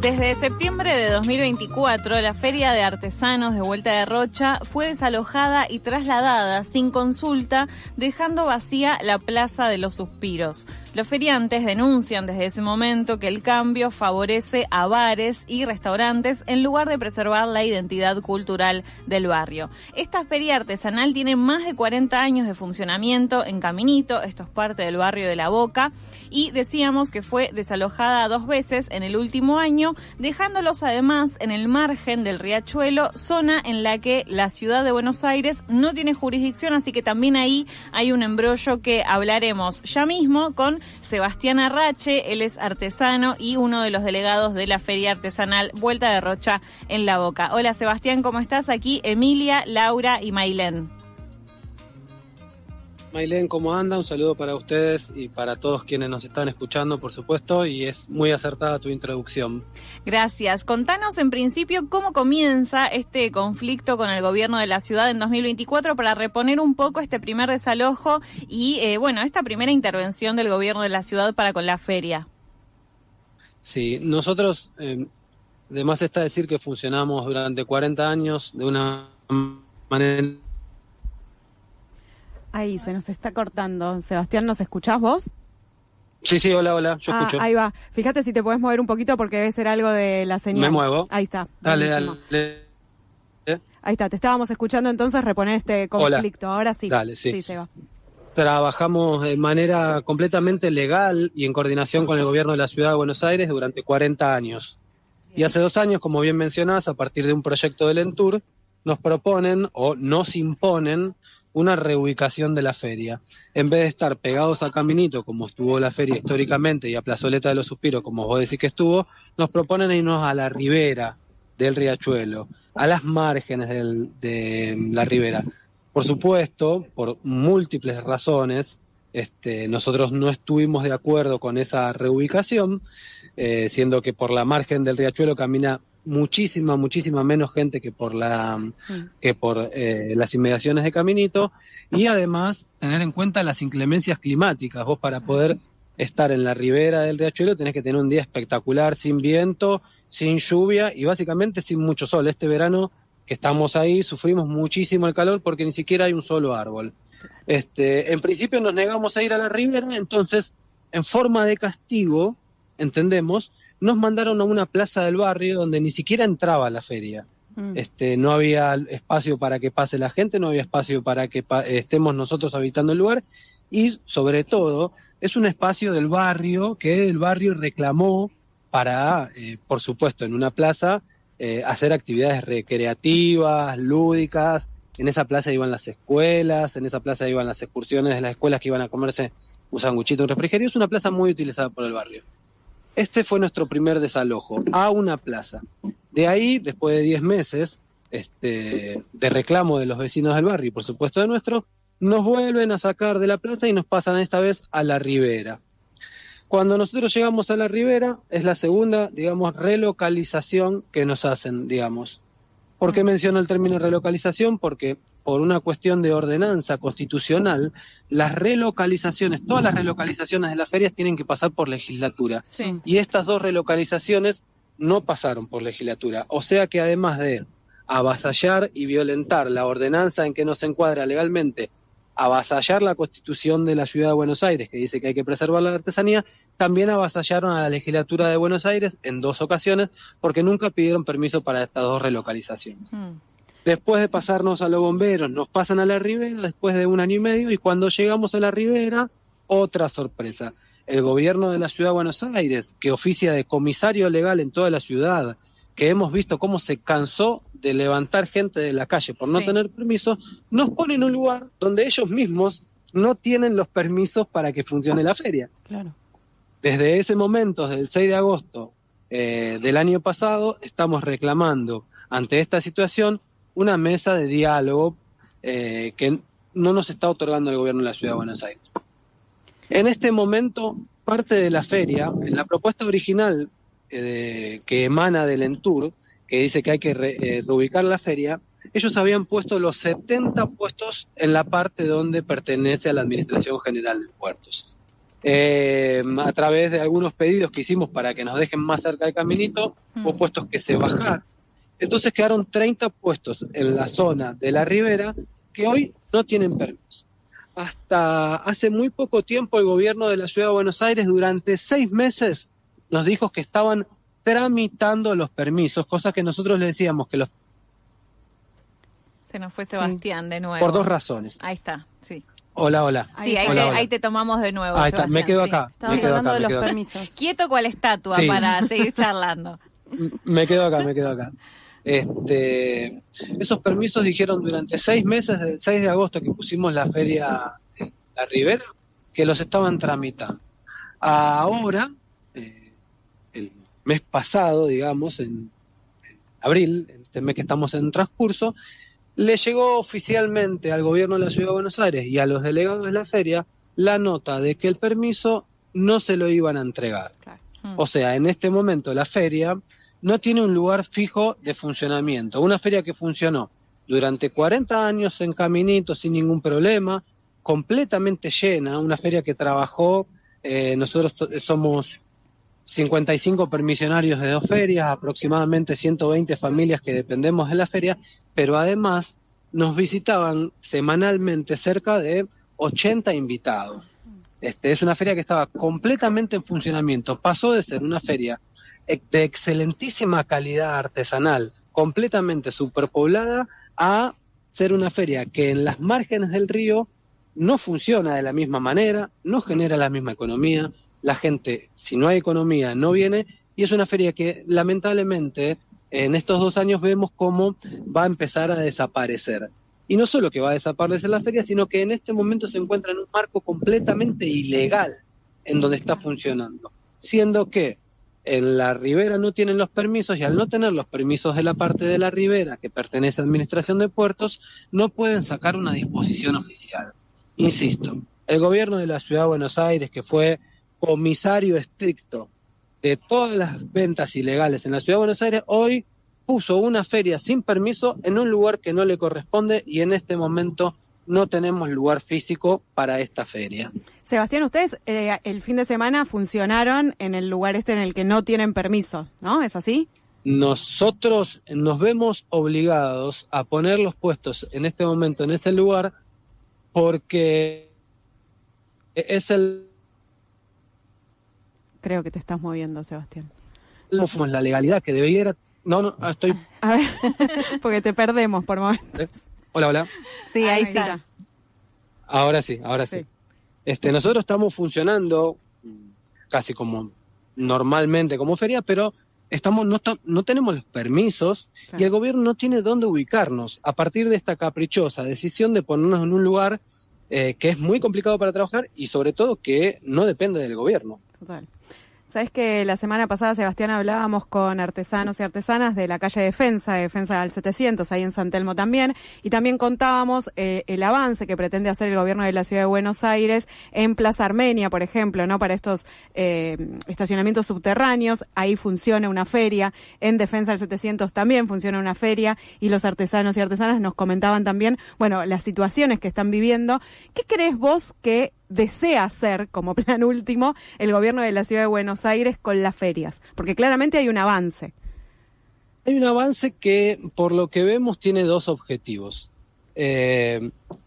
Desde septiembre de 2024, la Feria de Artesanos de Vuelta de Rocha fue desalojada y trasladada sin consulta, dejando vacía la Plaza de los Suspiros. Los feriantes denuncian desde ese momento que el cambio favorece a bares y restaurantes en lugar de preservar la identidad cultural del barrio. Esta feria artesanal tiene más de 40 años de funcionamiento en Caminito, esto es parte del barrio de La Boca, y decíamos que fue desalojada 2 veces en el último año, dejándolos además en el margen del Riachuelo, zona en la que la ciudad de Buenos Aires no tiene jurisdicción, así que también ahí hay un embrollo que hablaremos ya mismo con Sebastián Arrache. Él es artesano y uno de los delegados de la Feria Artesanal Vuelta de Rocha en La Boca. Hola Sebastián, ¿cómo estás? Aquí Emilia, Laura y Mailén. Mailén, ¿cómo anda? Un saludo para ustedes y para todos quienes nos están escuchando, por supuesto, y es muy acertada tu introducción. Gracias. Contanos en principio cómo comienza este conflicto con el gobierno de la ciudad en 2024 para reponer un poco este primer desalojo y, esta primera intervención del gobierno de la ciudad para con la feria. Sí, nosotros, de más está decir que funcionamos durante 40 años de una manera... Ahí se nos está cortando. Sebastián, ¿nos escuchás vos? Sí, hola, yo escucho. Ahí va. Fíjate si te podés mover un poquito porque debe ser algo de la señal. Me muevo. Ahí está. Dale. Ahí está, te estábamos escuchando entonces reponer este conflicto. Hola. Ahora sí. Dale, sí. Sí, se va. Trabajamos de manera completamente legal y en coordinación con el gobierno de la ciudad de Buenos Aires durante 40 años. Y hace 2 años, como bien mencionás, a partir de un proyecto del Entur, nos proponen o nos imponen una reubicación de la feria. En vez de estar pegados a Caminito, como estuvo la feria históricamente, y a Plazoleta de los Suspiros, como vos decís que estuvo, nos proponen irnos a la ribera del Riachuelo, a las márgenes de la ribera. Por supuesto, por múltiples razones, nosotros no estuvimos de acuerdo con esa reubicación, siendo que por la margen del Riachuelo camina muchísima menos gente que por las inmediaciones de Caminito, y además tener en cuenta las inclemencias climáticas. Vos, para poder estar en la ribera del Riachuelo, tenés que tener un día espectacular, sin viento, sin lluvia y básicamente sin mucho sol. Este verano que estamos ahí sufrimos muchísimo el calor porque ni siquiera hay un solo árbol. En principio nos negamos a ir a la ribera, entonces en forma de castigo, entendemos, nos mandaron a una plaza del barrio donde ni siquiera entraba la feria. No había espacio para que pase la gente, no había espacio para que estemos nosotros habitando el lugar, y sobre todo es un espacio del barrio que el barrio reclamó para, por supuesto, en una plaza, hacer actividades recreativas, lúdicas. En esa plaza iban las escuelas, en esa plaza iban las excursiones de las escuelas que iban a comerse un sanguchito, un refrigerio. Es una plaza muy utilizada por el barrio. Este fue nuestro primer desalojo, a una plaza. De ahí, después de 10 meses de reclamo de los vecinos del barrio y por supuesto de nuestro, nos vuelven a sacar de la plaza y nos pasan esta vez a la ribera. Cuando nosotros llegamos a la ribera, es la segunda, relocalización que nos hacen, ¿Por qué menciono el término relocalización? Porque por una cuestión de ordenanza constitucional, las relocalizaciones, todas las relocalizaciones de las ferias tienen que pasar por legislatura. Sí. Y estas 2 relocalizaciones no pasaron por legislatura. O sea que además de avasallar y violentar la ordenanza en que nos encuadra legalmente, avasallar la Constitución de la Ciudad de Buenos Aires, que dice que hay que preservar la artesanía, también avasallaron a la legislatura de Buenos Aires en 2 ocasiones, porque nunca pidieron permiso para estas 2 relocalizaciones. Después de pasarnos a los bomberos, nos pasan a la ribera después de 1 año y medio, y cuando llegamos a la ribera, otra sorpresa. El gobierno de la Ciudad de Buenos Aires, que oficia de comisario legal en toda la ciudad, que hemos visto cómo se cansó de levantar gente de la calle por no tener permiso, nos pone en un lugar donde ellos mismos no tienen los permisos para que funcione la feria. Claro. Desde ese momento, desde el 6 de agosto del año pasado, estamos reclamando ante esta situación una mesa de diálogo que no nos está otorgando el gobierno de la Ciudad de Buenos Aires. En este momento, parte de la feria, en la propuesta original que emana del Entur, que dice que hay que reubicar la feria, ellos habían puesto los 70 puestos en la parte donde pertenece a la Administración General de Puertos. A través de algunos pedidos que hicimos para que nos dejen más cerca del caminito, hubo puestos que se bajaron. Entonces quedaron 30 puestos en la zona de la ribera que hoy no tienen permiso. Hasta hace muy poco tiempo el gobierno de la Ciudad de Buenos Aires durante 6 meses nos dijo que estaban tramitando los permisos, cosa que nosotros le decíamos que los... Se nos fue Sebastián de nuevo. Por 2 razones. Ahí está, sí. Hola. Sí, ahí te tomamos de nuevo. Ahí está, me quedo acá. Estamos hablando de los permisos. Quieto cual estatua para seguir charlando. Me quedo acá. Esos permisos dijeron durante 6 meses, desde el 6 de agosto que pusimos la feria en la Ribera, que los estaban tramitando. Ahora, el mes pasado, digamos, en abril, en este mes que estamos en transcurso, le llegó oficialmente al gobierno de la Ciudad de Buenos Aires y a los delegados de la feria la nota de que el permiso no se lo iban a entregar. Claro. O sea, en este momento la feria no tiene un lugar fijo de funcionamiento. Una feria que funcionó durante 40 años en Caminito sin ningún problema, completamente llena, una feria que trabajó, nosotros somos 55 permisionarios de 2 ferias, aproximadamente 120 familias que dependemos de la feria, pero además nos visitaban semanalmente cerca de 80 invitados. Es una feria que estaba completamente en funcionamiento, pasó de ser una feria de excelentísima calidad artesanal, completamente superpoblada, a ser una feria que en las márgenes del río no funciona de la misma manera, no genera la misma economía, la gente, si no hay economía, no viene, y es una feria que lamentablemente en estos 2 años vemos cómo va a empezar a desaparecer. Y no solo que va a desaparecer la feria, sino que en este momento se encuentra en un marco completamente ilegal en donde está funcionando, siendo que en la ribera no tienen los permisos, y al no tener los permisos de la parte de la ribera que pertenece a Administración de Puertos, no pueden sacar una disposición oficial. Insisto, el gobierno de la Ciudad de Buenos Aires, que fue comisario estricto de todas las ventas ilegales en la Ciudad de Buenos Aires, hoy puso una feria sin permiso en un lugar que no le corresponde, y en este momento no tenemos lugar físico para esta feria. Sebastián, ustedes el fin de semana funcionaron en el lugar en el que no tienen permiso, ¿no? ¿Es así? Nosotros nos vemos obligados a poner los puestos en este momento en ese lugar porque es el... Creo que te estás moviendo, Sebastián. La legalidad que debiera... No, estoy... A ver, porque te perdemos por momentos. Hola. Sí, ahí sí. Ahora sí. Nosotros estamos funcionando casi como normalmente como feria, pero no tenemos los permisos, claro, y el gobierno no tiene dónde ubicarnos a partir de esta caprichosa decisión de ponernos en un lugar que es muy complicado para trabajar y sobre todo que no depende del gobierno. Total. Sabes que la semana pasada, Sebastián, hablábamos con artesanos y artesanas de la calle Defensa del 700, ahí en San Telmo también, y también contábamos el avance que pretende hacer el gobierno de la Ciudad de Buenos Aires en Plaza Armenia, por ejemplo, ¿no? Para estos estacionamientos subterráneos, ahí funciona una feria, en Defensa del 700 también funciona una feria, y los artesanos y artesanas nos comentaban también, bueno, las situaciones que están viviendo. ¿Qué crees vos que desea hacer como plan último el gobierno de la Ciudad de Buenos Aires con las ferias? Porque claramente hay un avance. Hay un avance que, por lo que vemos, tiene 2 objetivos.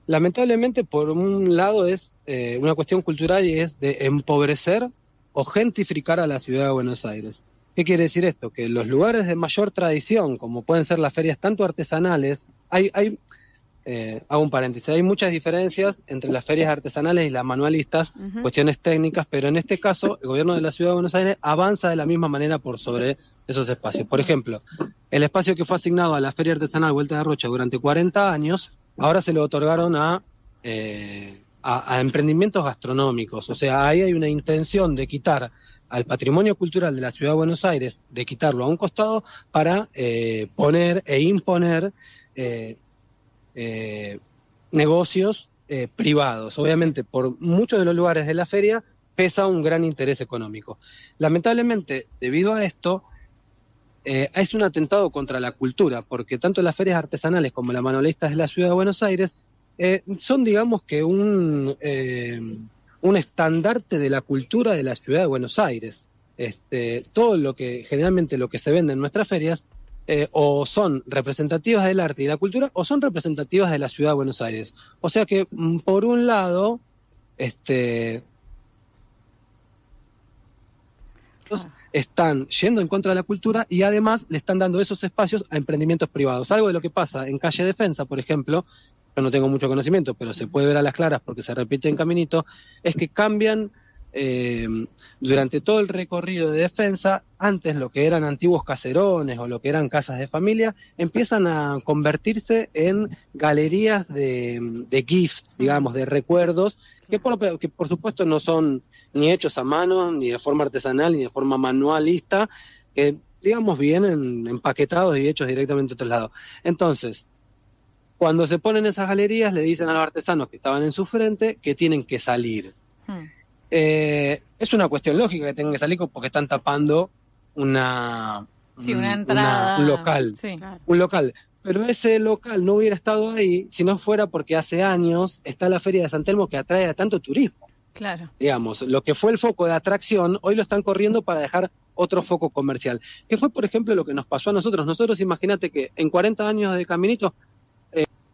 Lamentablemente, por un lado, es una cuestión cultural y es de empobrecer o gentrificar a la Ciudad de Buenos Aires. ¿Qué quiere decir esto? Que los lugares de mayor tradición, como pueden ser las ferias tanto artesanales, hago un paréntesis, hay muchas diferencias entre las ferias artesanales y las manualistas, cuestiones técnicas, pero en este caso el gobierno de la Ciudad de Buenos Aires avanza de la misma manera por sobre esos espacios. Por ejemplo, el espacio que fue asignado a la Feria Artesanal Vuelta de Rocha durante 40 años, ahora se lo otorgaron a emprendimientos gastronómicos. O sea, ahí hay una intención de quitar al patrimonio cultural de la Ciudad de Buenos Aires, de quitarlo a un costado para poner e imponer negocios privados. Obviamente, por muchos de los lugares de la feria pesa un gran interés económico. Lamentablemente, debido a esto, es un atentado contra la cultura, porque tanto las ferias artesanales como las manualistas de la Ciudad de Buenos Aires son, digamos que, una un estandarte de la cultura de la ciudad de Buenos Aires. Todo lo que, generalmente lo que se vende en nuestras ferias, o son representativas del arte y la cultura, o son representativas de la ciudad de Buenos Aires. O sea que, por un lado, están yendo en contra de la cultura y además le están dando esos espacios a emprendimientos privados. Algo de lo que pasa en Calle Defensa, por ejemplo, yo no tengo mucho conocimiento, pero se puede ver a las claras porque se repite en Caminito, es que cambian durante todo el recorrido de Defensa. Antes lo que eran antiguos caserones o lo que eran casas de familia, empiezan a convertirse en galerías de gift, digamos, de recuerdos, que por supuesto no son ni hechos a mano, ni de forma artesanal, ni de forma manualista, que, digamos, vienen empaquetados y hechos directamente a otro lado. Entonces, cuando se ponen esas galerías, le dicen a los artesanos que estaban en su frente que tienen que salir. Es una cuestión lógica que tengan que salir porque están tapando una entrada. Un local. Sí. Un local. Pero ese local no hubiera estado ahí si no fuera porque hace años está la Feria de San Telmo que atrae a tanto turismo. Claro. Digamos, lo que fue el foco de atracción, hoy lo están corriendo para dejar otro foco comercial. Que fue, por ejemplo, lo que nos pasó a nosotros. Nosotros, imagínate que en 40 años de Caminito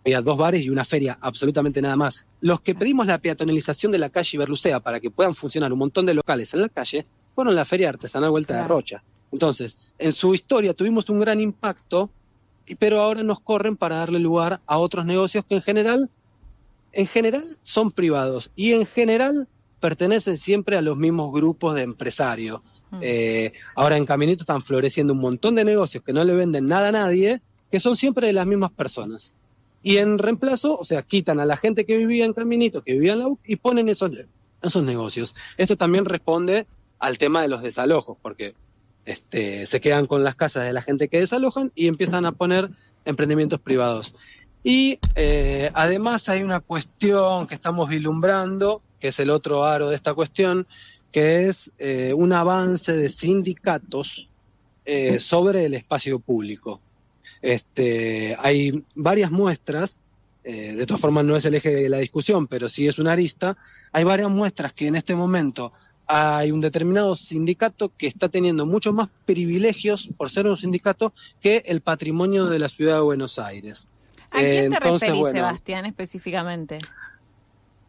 había 2 bares y una feria, absolutamente nada más. Los que pedimos la peatonalización de la calle Iberlucea para que puedan funcionar un montón de locales en la calle, fueron la Feria Artesanal Vuelta de Rocha. Entonces, en su historia tuvimos un gran impacto, pero ahora nos corren para darle lugar a otros negocios que en general son privados y en general pertenecen siempre a los mismos grupos de empresarios. Ahora en Caminito están floreciendo un montón de negocios que no le venden nada a nadie, que son siempre de las mismas personas. Y en reemplazo, o sea, quitan a la gente que vivía en Caminito, que vivía en la UC, y ponen esos negocios. Esto también responde al tema de los desalojos, porque se quedan con las casas de la gente que desalojan y empiezan a poner emprendimientos privados. Y además hay una cuestión que estamos vislumbrando, que es el otro aro de esta cuestión, que es un avance de sindicatos sobre el espacio público. Hay varias muestras, de todas formas no es el eje de la discusión, pero sí es una arista. Hay varias muestras que en este momento hay un determinado sindicato que está teniendo muchos más privilegios por ser un sindicato que el patrimonio de la ciudad de Buenos Aires. ¿A quién te referís, Sebastián, específicamente?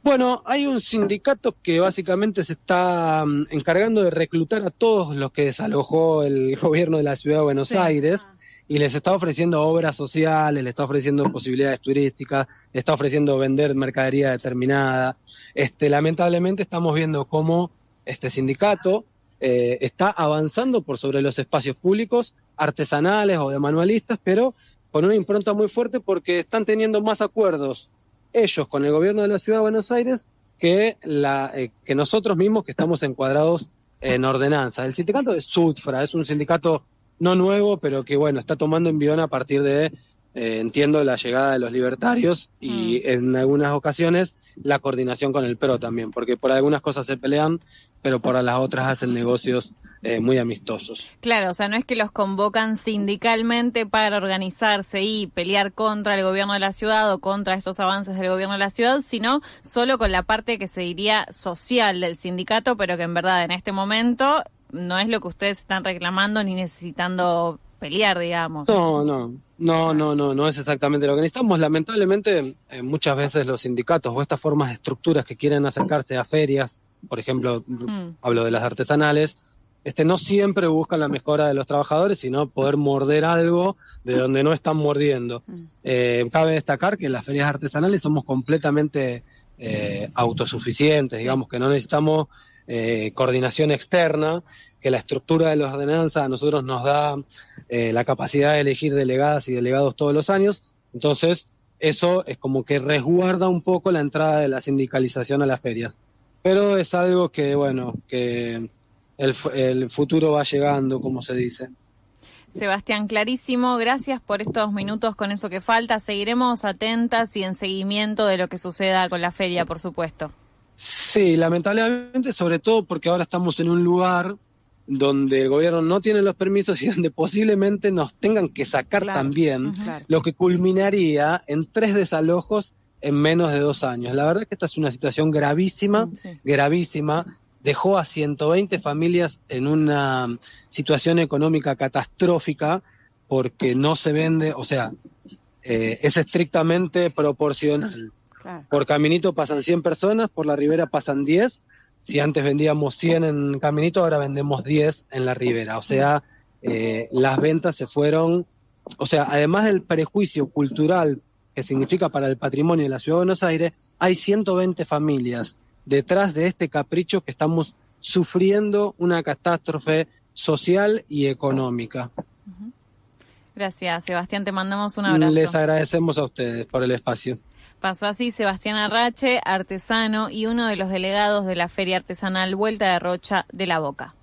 Bueno, hay un sindicato que básicamente se está encargando de reclutar a todos los que desalojó el gobierno de la ciudad de Buenos Aires. Y les está ofreciendo obras sociales, les está ofreciendo posibilidades turísticas, les está ofreciendo vender mercadería determinada. Lamentablemente estamos viendo cómo este sindicato está avanzando por sobre los espacios públicos, artesanales o de manualistas, pero con una impronta muy fuerte porque están teniendo más acuerdos ellos con el gobierno de la ciudad de Buenos Aires que nosotros mismos que estamos encuadrados en ordenanza. El sindicato es SUTFRA, es un sindicato no nuevo, pero que bueno, está tomando envión a partir de, entiendo, la llegada de los libertarios y en algunas ocasiones la coordinación con el PRO también, porque por algunas cosas se pelean, pero por las otras hacen negocios muy amistosos. Claro, o sea, no es que los convocan sindicalmente para organizarse y pelear contra el gobierno de la ciudad o contra estos avances del gobierno de la ciudad, sino solo con la parte que se diría social del sindicato, pero que en verdad en este momento no es lo que ustedes están reclamando ni necesitando pelear, digamos. No es exactamente lo que necesitamos. Lamentablemente, muchas veces los sindicatos o estas formas de estructuras que quieren acercarse a ferias, por ejemplo, hablo de las artesanales, no siempre buscan la mejora de los trabajadores, sino poder morder algo de donde no están mordiendo. Cabe destacar que en las ferias artesanales somos completamente autosuficientes, digamos que no necesitamos coordinación externa, que la estructura de la ordenanza a nosotros nos da la capacidad de elegir delegadas y delegados todos los años. Entonces eso es como que resguarda un poco la entrada de la sindicalización a las ferias, pero es algo que bueno, que el futuro va llegando, como se dice. Sebastián, clarísimo, gracias por estos minutos con eso que falta. Seguiremos atentas y en seguimiento de lo que suceda con la feria, por supuesto. Sí, lamentablemente, sobre todo porque ahora estamos en un lugar donde el gobierno no tiene los permisos y donde posiblemente nos tengan que sacar también, lo que culminaría en 3 desalojos en menos de 2 años. La verdad que esta es una situación gravísima, gravísima. Dejó a 120 familias en una situación económica catastrófica porque no se vende, o sea, es estrictamente proporcional. Claro. Por Caminito pasan 100 personas, por la Ribera pasan 10. Si antes vendíamos 100 en Caminito, ahora vendemos 10 en la Ribera. O sea, las ventas se fueron, o sea, además del prejuicio cultural que significa para el patrimonio de la Ciudad de Buenos Aires, hay 120 familias detrás de este capricho que estamos sufriendo una catástrofe social y económica. Gracias, Sebastián, te mandamos un abrazo. Les agradecemos a ustedes por el espacio. Pasó así Sebastián Arrache, artesano y uno de los delegados de la Feria Artesanal Vuelta de Rocha de La Boca.